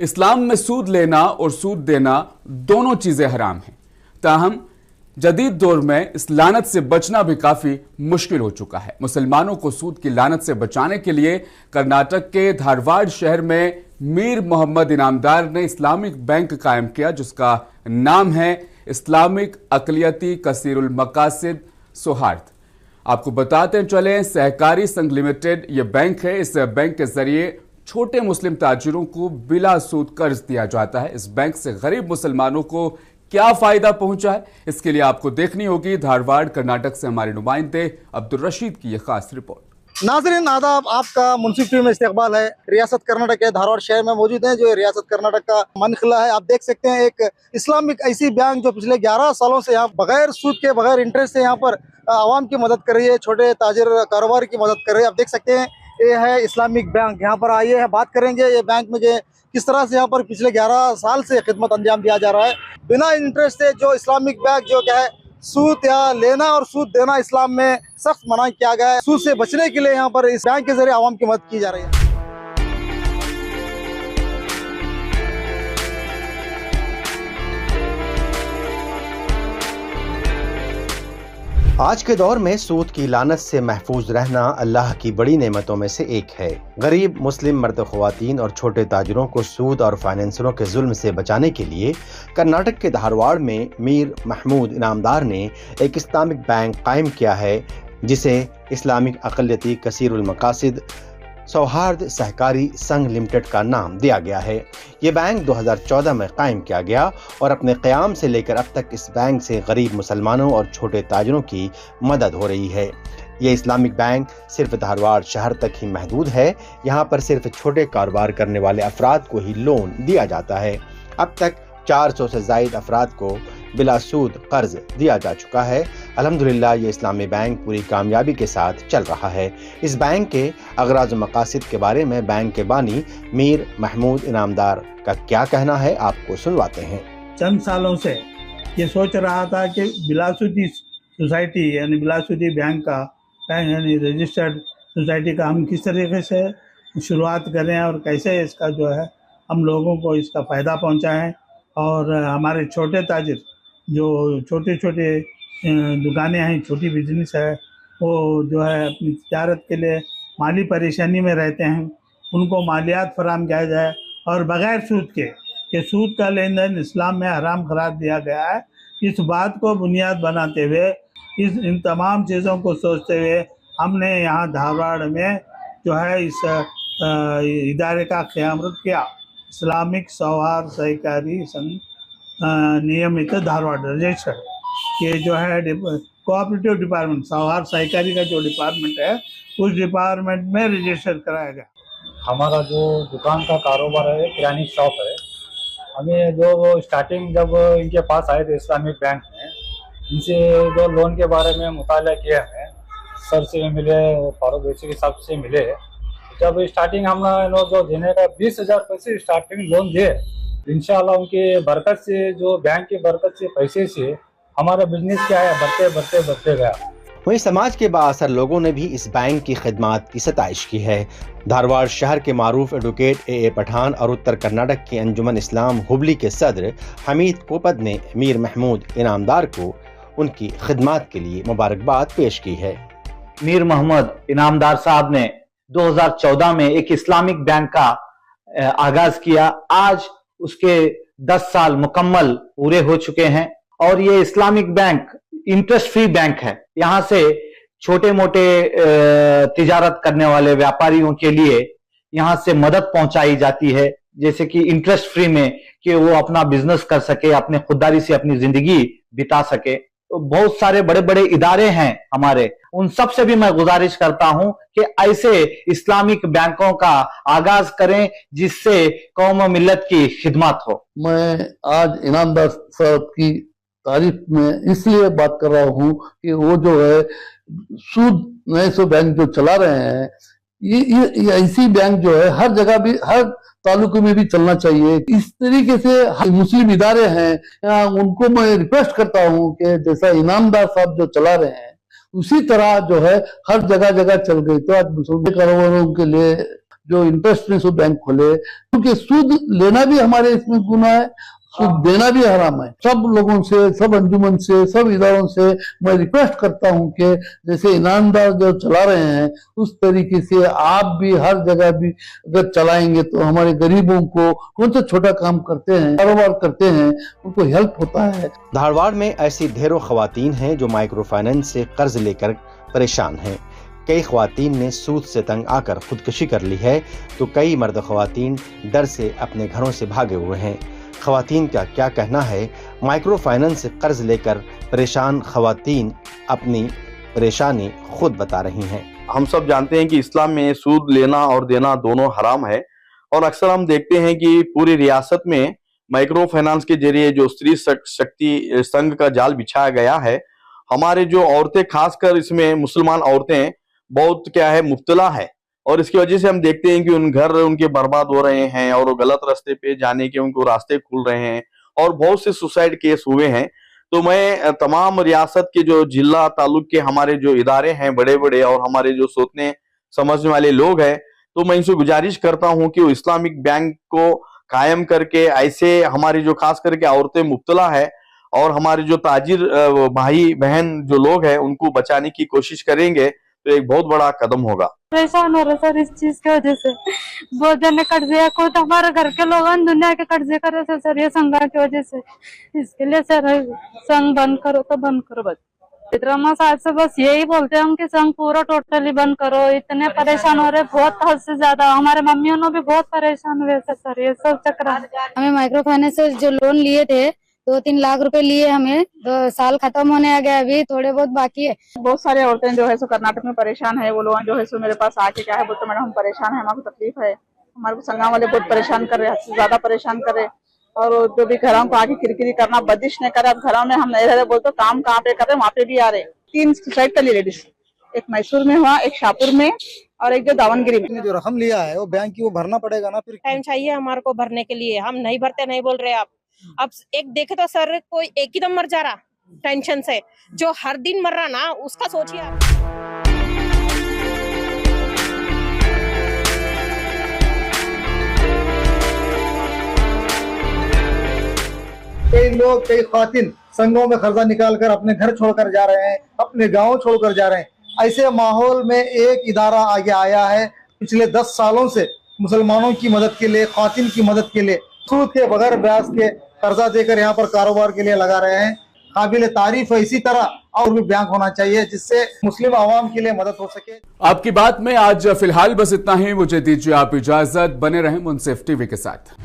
इस्लाम में सूद लेना और सूद देना दोनों चीजें हराम हैं। ताहम जदीद दौर में इस लानत से बचना भी काफी मुश्किल हो चुका है। मुसलमानों को सूद की लानत से बचाने के लिए कर्नाटक के धारवाड़ शहर में मीर मोहम्मद इनामदार ने इस्लामिक बैंक कायम किया, जिसका नाम है इस्लामिक अकलियती कसीरुल मकासिद सौहार्द। आपको बताते चलें, सहकारी संघ लिमिटेड ये बैंक है। इस बैंक के जरिए छोटे मुस्लिम ताजिरों को बिला सूद कर्ज दिया जाता है। इस बैंक से गरीब मुसलमानों को क्या फायदा पहुंचा है, इसके लिए आपको देखनी होगी धारवाड़ कर्नाटक से हमारे नुमाइंदे अब्दुल रशीद की यह खास रिपोर्ट। नाज़रीन आदाब, आपका मुंसिफ टीवी में इस्तकबाल है। रियासत कर्नाटक के धारवाड़ शहर में मौजूद है, जो रियासत कर्नाटक का मनखला है। आप देख सकते हैं एक इस्लामिक ऐसी बैंक जो पिछले 11 सालों से यहाँ बगैर सूद के, बगैर इंटरेस्ट से यहाँ पर आवाम की मदद कर रही है, छोटे ताजिर कारोबार की मदद कर रही है। आप देख सकते हैं ये है इस्लामिक बैंक। यहाँ पर आइए है, बात करेंगे ये बैंक में जो किस तरह से यहाँ पर पिछले 11 साल से खिदमत अंजाम दिया जा रहा है बिना इंटरेस्ट से। जो इस्लामिक बैंक जो क्या है, सूद या लेना और सूद देना इस्लाम में सख्त मना किया गया है। सूद से बचने के लिए यहाँ पर इस बैंक के जरिए आवाम की मदद की जा रही है। आज के दौर में सूद की लानत से महफूज रहना अल्लाह की बड़ी नेमतों में से एक है। गरीब मुस्लिम मर्द ख्वातीन और छोटे ताजिरों को सूद और फाइनेंसरों के जुल्म से बचाने के लिए कर्नाटक के धारवाड़ में मीर महमूद इनामदार ने एक इस्लामिक बैंक कायम किया है, जिसे इस्लामिक अकलियती कसीरुल मकासिद सौहार्द सहकारी संघ लिमिटेड का नाम दिया गया है। ये बैंक 2014 में कायम किया गया और अपने क़याम से लेकर अब तक इस बैंक से गरीब मुसलमानों और छोटे ताजिरों की मदद हो रही है। ये इस्लामिक बैंक सिर्फ धारवाड़ शहर तक ही महदूद है। यहाँ पर सिर्फ छोटे कारोबार करने वाले अफराद को ही लोन दिया जाता है। अब तक 400 से ज़ायद अफराद को बिला सूद कर्ज दिया जा चुका है। अल्हम्दुलिल्लाह ये इस्लामी बैंक पूरी कामयाबी के साथ चल रहा है। इस बैंक के अगराज मकासिद के बारे में बैंक के बानी मीर महमूद इनामदार का क्या कहना है, आपको सुनवाते हैं। चंद सालों से ये सोच रहा था कि बिलासूदी सोसाइटी यानी बिलासूदी बैंक यानी रजिस्टर्ड सोसाइटी का हम किस तरीके से शुरुआत करें और कैसे इसका जो है हम लोगों को इसका फ़ायदा पहुंचाएं, और हमारे छोटे ताजिर जो छोटे छोटे दुकानें हैं, छोटी बिजनेस है, वो जो है अपनी तिजारत के लिए माली परेशानी में रहते हैं, उनको मालियात फराम किया जाए और बग़ैर सूद के, कि सूद का लेन देन इस्लाम में हराम करार दिया गया है। इस बात को बुनियाद बनाते हुए, इन तमाम चीज़ों को सोचते हुए हमने यहाँ धारवाड़ में जो है इस इदारे का क़याम किया, इस्लामिक सौहार्द सहकारी संघ नियमित धारवाड़ रजिस्टर। ये जो है कोऑपरेटिव डिपार्टमेंट, सौहार्द सहकारी का जो डिपार्टमेंट है, उस डिपार्टमेंट में रजिस्टर कराया गया। हमारा जो दुकान का कारोबार है, किरानी शॉप है। हमें जो स्टार्टिंग जब इनके पास आए थे इस्लामिक बैंक में, इनसे जो लोन के बारे में मुताला किया है, सर से मिले, फारूक वैसी के साहब से मिले। जब स्टार्टिंग हम लोग जो देने का 20,000 पैसे स्टार्टिंग लोन दिए, इंशाल्लाह उनके बरकत से, जो बैंक की बरकत से, पैसे से हमारा बिजनेस क्या है बढ़ते गया। वहीं समाज के बाअसर लोगों ने भी इस बैंक की खिदमात की सताइश की है। धारवाड़ शहर के मारूफ एडवोकेट ए पठान और उत्तर कर्नाटक के अंजुमन इस्लाम हुबली के सदर हमीद कोपद ने मीर महमूद इनामदार को उनकी खिदमात के लिए मुबारकबाद पेश की है। मीर मोहम्मद इनामदार साहब ने 2014 में एक इस्लामिक बैंक का आगाज किया। आज उसके 10 साल मुकम्मल पूरे हो चुके हैं और ये Islamic bank interest free bank है। यहाँ से छोटे मोटे तिजारत करने वाले व्यापारियों के लिए यहाँ से मदद पहुंचाई जाती है, जैसे कि इंटरेस्ट फ्री में, कि वो अपना बिजनेस कर सके, अपने खुददारी से अपनी जिंदगी बिता सके। तो बहुत सारे बड़े बड़े इदारे हैं हमारे, उन सब से भी मैं गुजारिश करता हूं कि ऐसे इस्लामिक बैंकों का आगाज करें, जिससे कौम मिल्लत की खिदमत हो। मैं आज इनामदार साहब की तारीफ में इसलिए बात कर रहा हूं कि वो जो है सूद नए सो बैंक जो चला रहे हैं, ये ऐसी बैंक जो है हर जगह भी, हर तालुके में भी चलना चाहिए। इस तरीके से मुस्लिम इदारे हैं, उनको मैं रिक्वेस्ट करता हूं कि जैसा इनामदार साहब जो चला रहे हैं, उसी तरह जो है हर जगह जगह चल गई तो आज मुसलमान कारोबारियों के लिए जो इंटरेस्ट बैंक खोले, क्योंकि सूद लेना भी हमारे इसमें गुनाह है, सूद देना भी हराम है। सब लोगों से, सब अंजुमन से, सब इदारों से मैं रिक्वेस्ट करता हूं कि जैसे ईमानदार जो चला रहे हैं उस तरीके से आप भी हर जगह भी अगर चलाएंगे तो हमारे गरीबों को, कौन सा छोटा काम करते हैं, कारोबार करते हैं, उनको हेल्प होता है। धारवाड़ में ऐसी ढेरों खवातीन हैं जो माइक्रो फाइनेंस से कर्ज लेकर परेशान हैं। कई खवातीन ने सूद से तंग आकर खुदकुशी कर ली है, तो कई मर्द खवातीन डर से अपने घरों से भागे हुए हैं। खवातीन का क्या कहना है? माइक्रो फाइनेंस से कर्ज लेकर परेशान खवातीन अपनी परेशानी खुद बता रही हैं। हम सब जानते हैं कि इस्लाम में सूद लेना और देना दोनों हराम है, और अक्सर हम देखते हैं कि पूरी रियासत में माइक्रो फाइनेंस के जरिए जो स्त्री शक्ति संघ का जाल बिछाया गया है, हमारे जो औरतें, खासकर इसमें मुसलमान औरतें बहुत मुब्तला है, और इसकी वजह से हम देखते हैं कि उनके बर्बाद हो रहे हैं और वो गलत रास्ते पे जाने के उनको रास्ते खुल रहे हैं, और बहुत से सुसाइड केस हुए हैं। तो मैं तमाम रियासत के जो जिला तालुक के हमारे जो इदारे हैं बड़े बड़े, और हमारे जो सोचने समझने वाले लोग हैं, तो मैं इनसे गुजारिश करता हूं कि वो इस्लामिक बैंक को कायम करके ऐसे हमारी जो खास करके औरतें मुब्तला है और हमारे जो ताजिर भाई बहन जो लोग हैं उनको बचाने की कोशिश करेंगे तो एक बहुत बड़ा कदम होगा। परेशान हो रहे सर इस चीज की वजह से, बहुत जने कर्जे, खुद हमारे घर के लोग दुनिया के कर्जे कर रहे थे सर ये संघ की वजह से। इसके लिए सर संघ बंद करो तो बंद करो। बस चित्रमा साहब से बस यही बोलते हैं हम कि संघ पूरा टोटली बंद करो। इतने परेशान हो रहे, बहुत हद से ज्यादा। हमारे मम्मियों ने भी बहुत परेशान हुए सर ये सब चक्कर। हमें माइक्रो फाइनेंस से जो लोन लिए थे 2-3 लाख रुपए लिए, हमें 2 साल खत्म होने आ गया, अभी थोड़े बहुत बाकी है। बहुत सारे औरतें जो है सो कर्नाटक में परेशान है। वो लोग जो है सो मेरे पास आके क्या है बोलते मैडम हम परेशान है, हमारे को तकलीफ है, हमारे को संघा वाले बहुत परेशान कर रहे हैं, हद से ज्यादा परेशान कर रहे हैं। और जो भी घरों को आके किरकिरी करना, बंदिश नहीं करे। अब घरों में हम नहीं रह रहे, बोलते काम कहाँ पे कर रहे, वहाँ पे भी आ रहे। 3 सुसाइड कर ली लेडीज, एक मैसूर में हुआ, एक शाहपुर में और एक जो दावनगिरी में। जो रकम लिया है वो बैंक की वो भरना पड़ेगा ना, फिर टाइम चाहिए हमारे को भरने के लिए। हम नहीं भरते, नहीं बोल रहे आप। अब एक देखे तो सर कोई एक ही दम मर जा रहा टेंशन से, जो हर दिन मर रहा ना उसका सोचिए आप। कई लोग, कई खातिन संघों में कर्जा निकाल कर अपने घर छोड़कर जा रहे हैं, अपने गांव छोड़कर जा रहे हैं। ऐसे माहौल में एक इदारा आगे आया है पिछले 10 सालों से मुसलमानों की मदद के लिए, खातिन की मदद के लिए, सूद के बगैर ब्याज के कर्जा देकर यहाँ पर कारोबार के लिए लगा रहे हैं। काबिल तारीफ है। इसी तरह और भी बैंक होना चाहिए जिससे मुस्लिम आवाम के लिए मदद हो सके। आपकी बात में आज फिलहाल बस इतना ही। मुझे दीजिए आप इजाजत। बने रहें मुंसिफ टीवी के साथ।